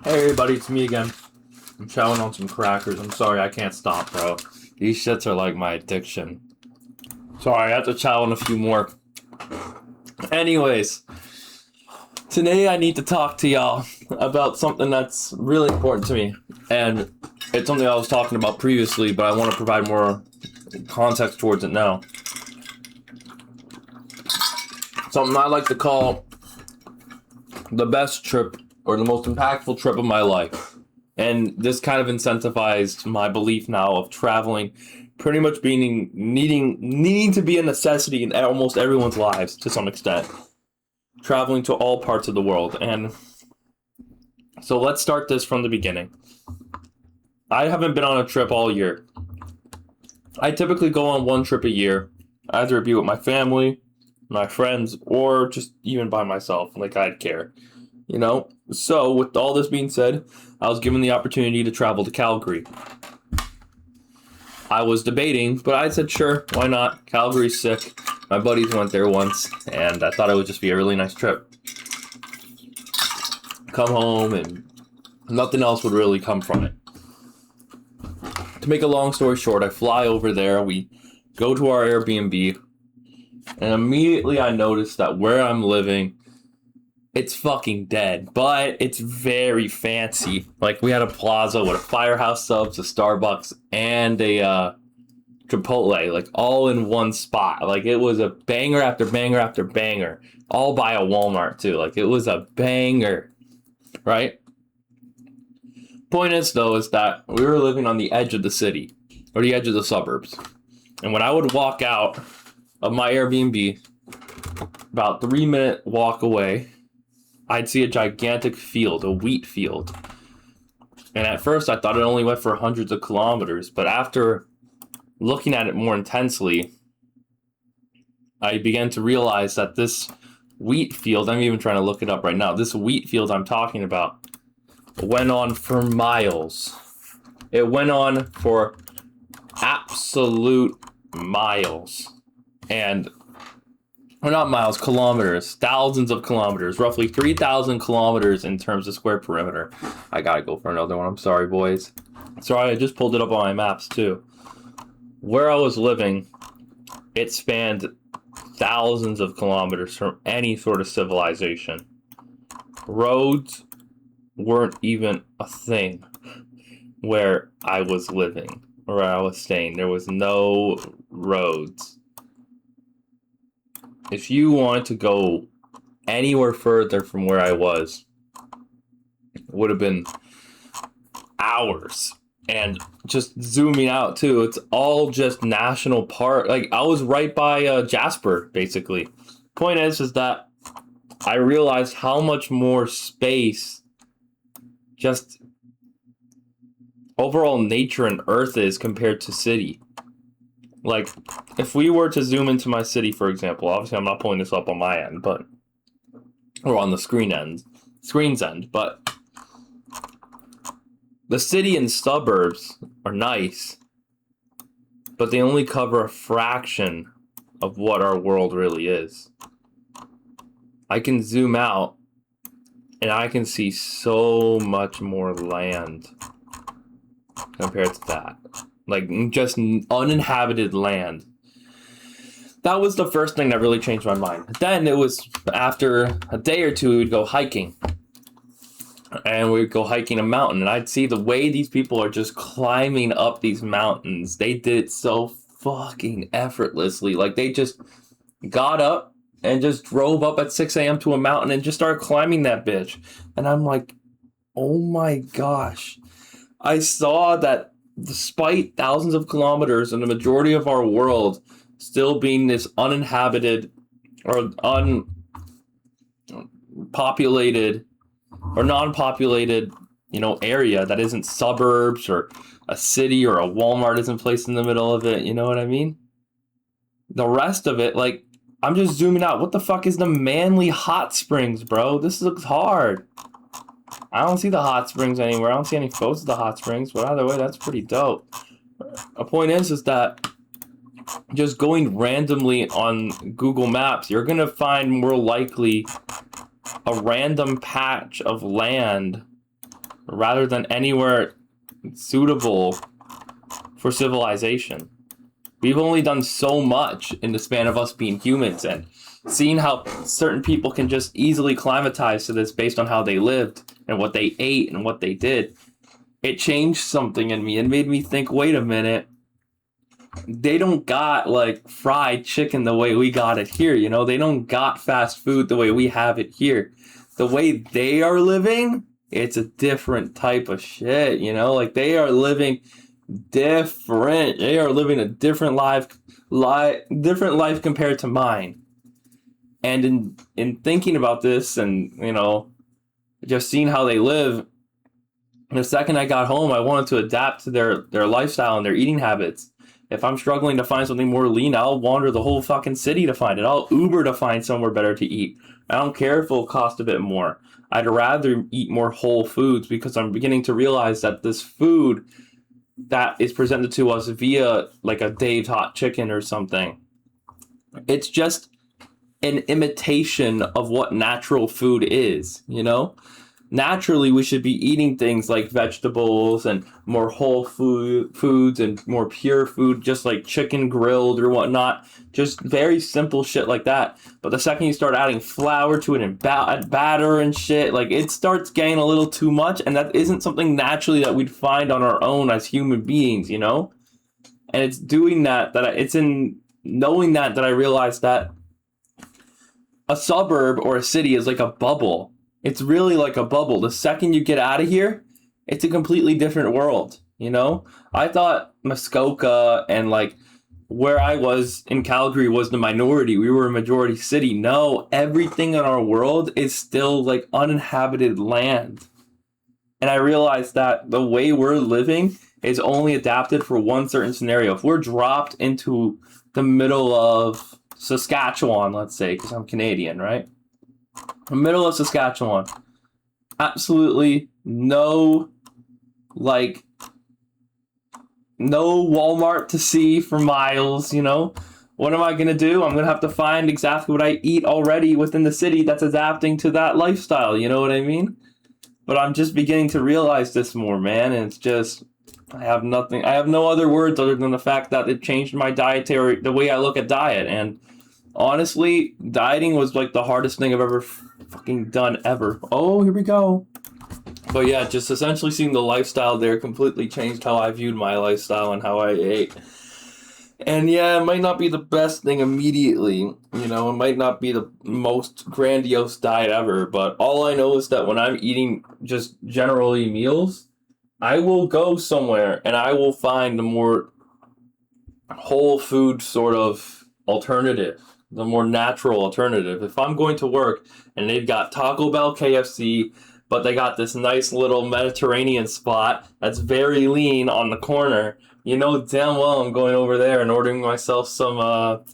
Hey everybody, it's me again. I'm chowing on some crackers. I'm sorry, I can't stop, bro. These shits are like my addiction. Sorry, I have to chow on a few more. Anyways, today I need to talk to y'all about something that's really important to me. And it's something I was talking about previously, but I want to provide more context towards it now. Something I like to call the best trip or the most impactful trip of my life. And this kind of incentivized my belief now of traveling pretty much being needing to be a necessity in almost everyone's lives to some extent. Traveling to all parts of the world. And so let's start this from the beginning. I haven't been on a trip all year. I typically go on one trip a year, either it be with my family, my friends, or just even by myself, like I'd care. You know? So, with all this being said, I was given the opportunity to travel to Calgary. I was debating, but I said, sure, why not? Calgary's sick. My buddies went there once, and I thought it would just be a really nice trip. Come home, and nothing else would really come from it. To make a long story short, I fly over there, we go to our Airbnb, and immediately I noticed that where I'm living, it's fucking dead, but it's very fancy. Like, we had a plaza with a Firehouse Subs, a Starbucks, and a Chipotle, like, all in one spot. Like, it was a banger after banger after banger, all by a Walmart, too. Like, it was a banger, right? Point is, though, is that we were living on the edge of the city, or the edge of the suburbs. And when I would walk out of my Airbnb, about 3-minute walk away, I'd see a gigantic field, a wheat field. And at first I thought it only went for hundreds of kilometers, but after looking at it more intensely, I began to realize that this wheat field, I'm even trying to look it up right now, this wheat field I'm talking about went on for miles. It went on for absolute miles. And or not miles, kilometers, thousands of kilometers, roughly 3,000 kilometers in terms of square perimeter. I gotta go for another one. I'm sorry, boys. Sorry, I just pulled it up on my maps, too. Where I was living, it spanned thousands of kilometers from any sort of civilization. Roads weren't even a thing where I was living, or where I was staying. There was no roads. If you wanted to go anywhere further from where I was, it would have been hours. And just zooming out too, it's all just national park. Like, I was right by Jasper, basically. Point is that I realized how much more space just overall nature and earth is compared to city. Like, if we were to zoom into my city, for example, obviously I'm not pulling this up on my end, but, or on the screen's end, but the city and suburbs are nice, but they only cover a fraction of what our world really is. I can zoom out, and I can see so much more land compared to that. Like, just uninhabited land. That was the first thing that really changed my mind. Then it was after a day or two, we would go hiking. And we would go hiking a mountain. And I'd see the way these people are just climbing up these mountains. They did it so fucking effortlessly. Like, they just got up and just drove up at 6 a.m. to a mountain and just started climbing that bitch. And I'm like, oh my gosh. I saw that despite thousands of kilometers and the majority of our world still being this uninhabited or unpopulated or non-populated, area that isn't suburbs or a city or a Walmart isn't placed in the middle of it, you know what I mean? The rest of it, like, I'm just zooming out. What the fuck is the Manly Hot Springs, bro? This looks hard. I don't see the hot springs anywhere. I don't see any photos of the hot springs, but either way, that's pretty dope. A point is that just going randomly on Google Maps, you're going to find more likely a random patch of land rather than anywhere suitable for civilization. We've only done so much in the span of us being humans, and seeing how certain people can just easily climatize to this based on how they lived and what they ate and what they did, it changed something in me and made me think, wait a minute, they don't got like fried chicken the way we got it here, you know? They don't got fast food the way we have it here. The way they are living, it's a different type of shit, you know? Like, they are living different. They are living a different life compared to mine. And in thinking about this and, you know, just seeing how they live, the second I got home, I wanted to adapt to their lifestyle and their eating habits. If I'm struggling to find something more lean, I'll wander the whole fucking city to find it. I'll Uber to find somewhere better to eat. I don't care if it'll cost a bit more. I'd rather eat more whole foods, because I'm beginning to realize that this food that is presented to us via like a Dave's Hot Chicken or something, it's just an imitation of what natural food is, you know? Naturally, we should be eating things like vegetables and more whole foods and more pure food, just like chicken grilled or whatnot. Just very simple shit like that. But the second you start adding flour to it and batter and shit, like, it starts getting a little too much. And that isn't something naturally that we'd find on our own as human beings, you know? And it's doing that, it's in knowing that I realized that a suburb or a city is like a bubble. It's really like a bubble. The second you get out of here, it's a completely different world, you know? I thought Muskoka and like where I was in Calgary was the minority. We were a majority city. No, everything in our world is still like uninhabited land. And I realized that the way we're living is only adapted for one certain scenario. If we're dropped into the middle of Saskatchewan, let's say, because I'm Canadian, right? The middle of Saskatchewan, absolutely no Walmart to see for miles, you know? What am I going to do? I'm going to have to find exactly what I eat already within the city that's adapting to that lifestyle, you know what I mean? But I'm just beginning to realize this more, man, and it's just, I have no other words other than the fact that it changed my dietary, the way I look at diet. And honestly, dieting was like the hardest thing I've ever fucking done ever. Oh, here we go. But yeah, just essentially seeing the lifestyle there completely changed how I viewed my lifestyle and how I ate. And yeah, it might not be the best thing immediately, you know, it might not be the most grandiose diet ever, but all I know is that when I'm eating just generally meals, I will go somewhere and I will find the more whole food sort of alternative, the more natural alternative. If I'm going to work and they've got Taco Bell, KFC, but they got this nice little Mediterranean spot that's very lean on the corner, you know damn well I'm going over there and ordering myself some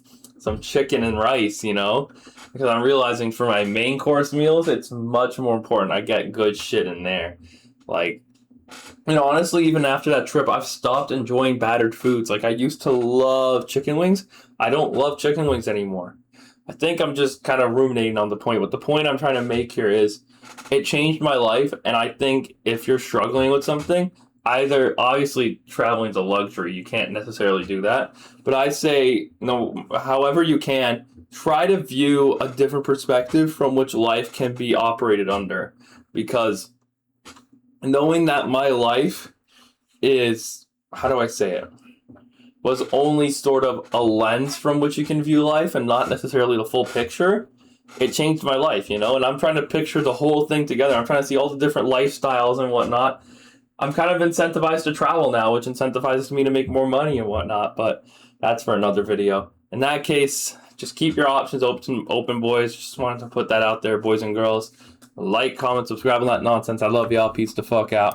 chicken and rice, you know? Because I'm realizing for my main course meals, it's much more important I get good shit in there. Like, you know, honestly, even after that trip, I've stopped enjoying battered foods. Like, I used to love chicken wings. I don't love chicken wings anymore. I think I'm just kind of ruminating on the point. But the point I'm trying to make here is it changed my life. And I think if you're struggling with something, either, obviously, traveling's a luxury. You can't necessarily do that. But I say, no, however you can, try to view a different perspective from which life can be operated under. Because knowing that my life is, how do I say it, was only sort of a lens from which you can view life and not necessarily the full picture, it changed my life, you know? And I'm trying to picture the whole thing together. I'm trying to see all the different lifestyles and whatnot. I'm kind of incentivized to travel now, which incentivizes me to make more money and whatnot, but that's for another video. In that case, just keep your options open, boys. Just wanted to put that out there, boys and girls. Like, comment, subscribe, and that nonsense. I love y'all. Peace the fuck out.